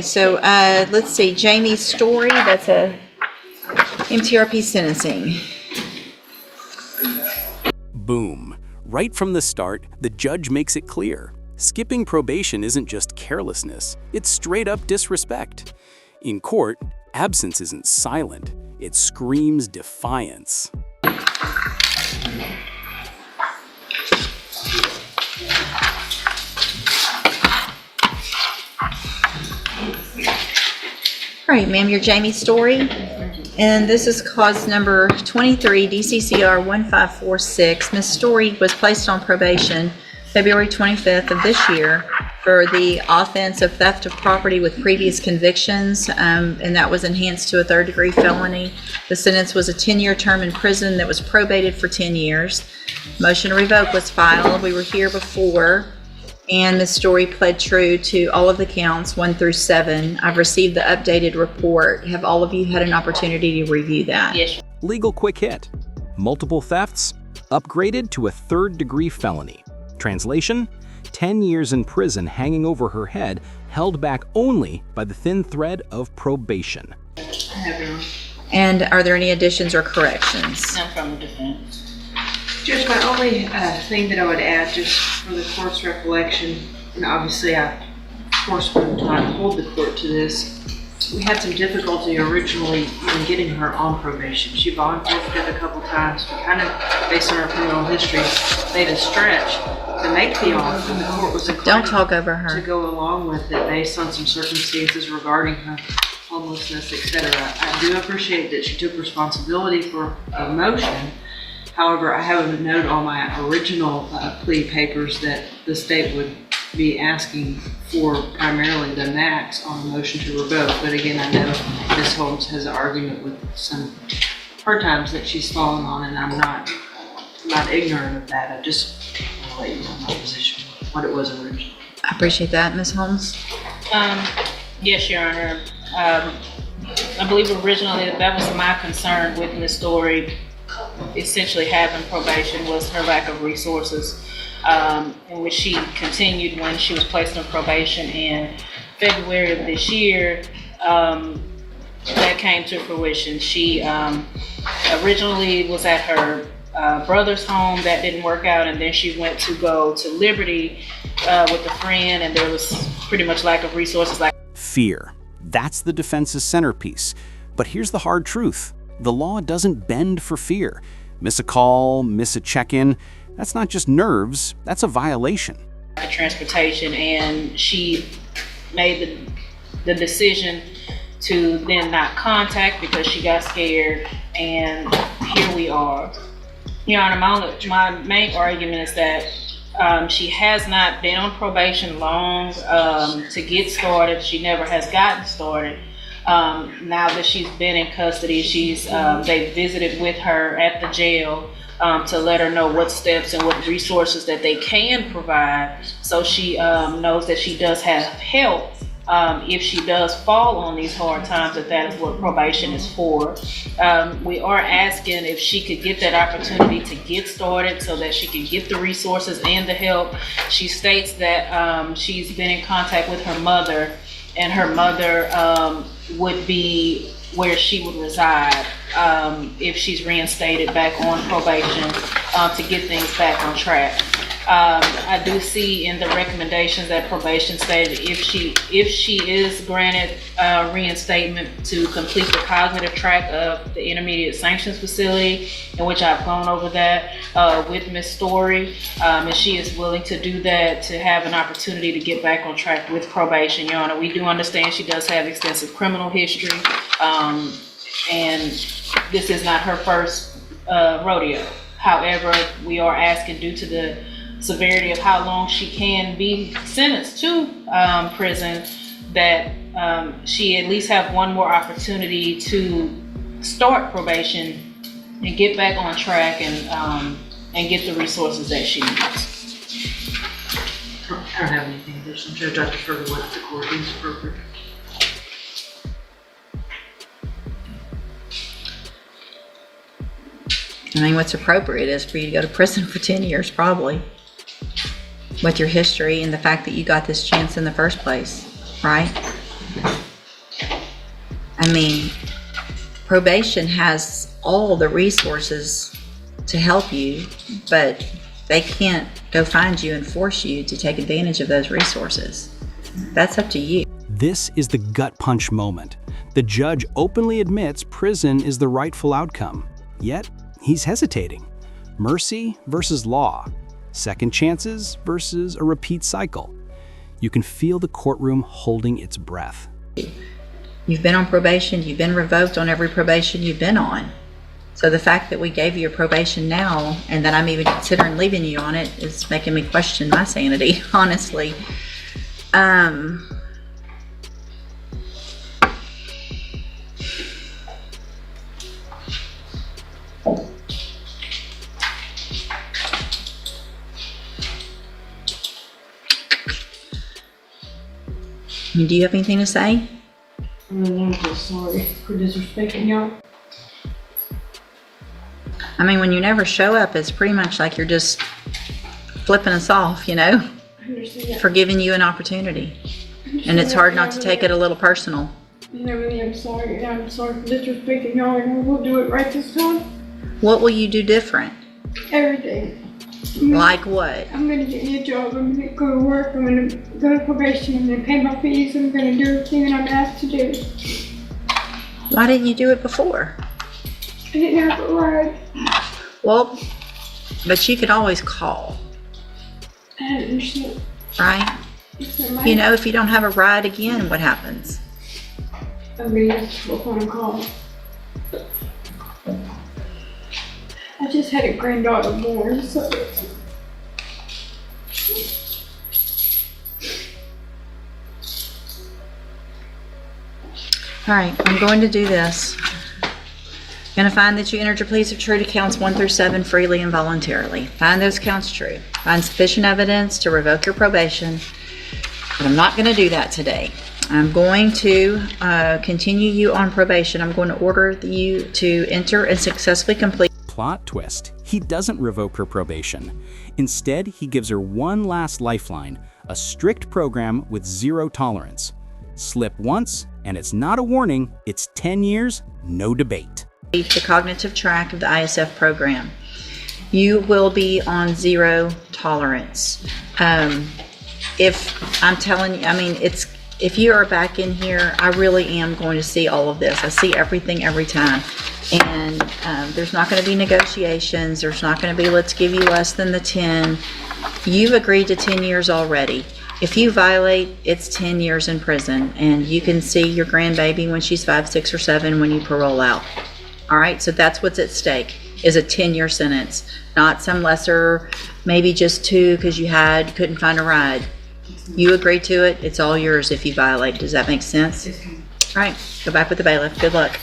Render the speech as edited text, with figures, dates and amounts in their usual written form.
So let's see, Jamie's story, that's a MTRP sentencing. Boom. Right from the start, the judge makes it clear. Skipping probation isn't just carelessness, it's straight up disrespect. In court, absence isn't silent, it screams defiance. All right, ma'am, your Jamie story. And this is cause number 23, DCCR 1546. Ms. Story was placed on probation February 25th of this year for the offense of theft of property with previous convictions, and that was enhanced to a third-degree felony. The sentence was a 10-year term in prison that was probated for 10 years. Motion to revoke was filed. We were here before, and Ms. Story pled true to all of the counts, 1 through 7. I've received the updated report. Have all of you had an opportunity to review that? Yes. Legal quick hit. Multiple thefts, upgraded to a third-degree felony. Translation: 10 years in prison hanging over her head, held back only by the thin thread of probation. And are there any additions or corrections? None from the defense. Judge, my only thing that I would add, just for the court's recollection, and obviously I, of course, would not hold the court to this, we had some difficulty originally in getting her on probation. She volunteered a couple times. We kind of, based on her criminal history, made a stretch to make the offer. The court was inclined Don't talk over her. to go along with it based on some circumstances regarding her homelessness, etc. I do appreciate that she took responsibility for a motion. However, I have a note on my original plea papers that the state would be asking for primarily the max on the motion to revoke. But again, I know Ms. Holmes has an argument with some hard times that she's fallen on, and I'm not ignorant of that. I just want to let you know my position, what it was originally. I appreciate that, Ms. Holmes. Yes, Your Honor. I believe originally that was my concern with Ms. Story essentially having probation was her lack of resources, in which she continued when she was placed on probation in February of this year. That came to fruition. She originally was at her brother's home. That didn't work out, and then she went to go to Liberty with a friend, and there was pretty much lack of resources. Fear. That's the defense's centerpiece. But here's the hard truth. The law doesn't bend for fear. Miss a call, miss a check-in, that's not just nerves, that's a violation. Transportation, and she made the decision to then not contact because she got scared, and here we are. Your Honor, my main argument is that she has not been on probation long to get started. She never has gotten started. Now that she's been in custody, they visited with her at the jail to let her know what steps and what resources that they can provide, so she knows that she does have help if she does fall on these hard times, that is what probation is for. We are asking if she could get that opportunity to get started so that she can get the resources and the help. She states that she's been in contact with her mother, and her mother would be where she would reside if she's reinstated back on probation to get things back on track. I do see in the recommendations that probation stated if she is granted reinstatement to complete the cognitive track of the Intermediate Sanctions Facility, in which I've gone over that with Ms. Story, and she is willing to do that to have an opportunity to get back on track with probation. Your Honor, we do understand she does have extensive criminal history, and this is not her first rodeo. However, we are asking, due to the severity of how long she can be sentenced to prison, that she at least have one more opportunity to start probation and get back on track and get the resources that she needs. I don't have anything additional, Judge. I defer to what the court deems appropriate. I mean, what's appropriate is for you to go to prison for 10 years, probably, with your history and the fact that you got this chance in the first place, right? I mean, probation has all the resources to help you, but they can't go find you and force you to take advantage of those resources. That's up to you. This is the gut punch moment. The judge openly admits prison is the rightful outcome. Yet, he's hesitating. Mercy versus law. Second chances versus a repeat cycle. You can feel the courtroom holding its breath. You've been on probation, you've been revoked on every probation you've been on. So the fact that we gave you a probation now and that I'm even considering leaving you on it is making me question my sanity, honestly. Do you have anything to say? I'm just sorry for disrespecting y'all. I mean, when you never show up, it's pretty much like you're just flipping us off, you know, I understand that. for giving you an opportunity. And it's hard not to take it a little personal. And I really am sorry, and I'm sorry for disrespecting y'all, and I will do it right this time. What will you do different? Everything. Like what? I'm gonna get me a job, I'm gonna go to work, I'm gonna go to probation, I'm gonna pay my fees, I'm gonna do everything that I'm asked to do. Why didn't you do it before? I didn't have a ride. Well, but you could always call, I don't understand. right? It's not my- You know, if you don't have a ride again, what happens? I'm gonna get a phone call. I just had a granddaughter born, so All right, I'm going to do this. Going to find that you entered your pleas of true to counts 1 through 7 freely and voluntarily. Find those counts true. Find sufficient evidence to revoke your probation. But I'm not going to do that today. I'm going to continue you on probation. I'm going to order you to enter and successfully complete. Plot twist. He doesn't revoke her probation. Instead, he gives her one last lifeline, a strict program with 0 tolerance. Slip once, and it's not a warning, it's 10 years, no debate. The cognitive track of the ISF program. You will be on 0 tolerance. If I'm telling you, I mean, if you are back in here, I really am going to see all of this. I see everything every time. And there's not going to be negotiations. There's not going to be, let's give you less than the 10. You've agreed to 10 years already. If you violate, it's 10 years in prison. And you can see your grandbaby when she's 5, 6, or 7 when you parole out. All right, so that's what's at stake, is a 10-year sentence. Not some lesser, maybe just 2 because you couldn't find a ride. You agreed to it. It's all yours if you violate. Does that make sense? All right, go back with the bailiff. Good luck.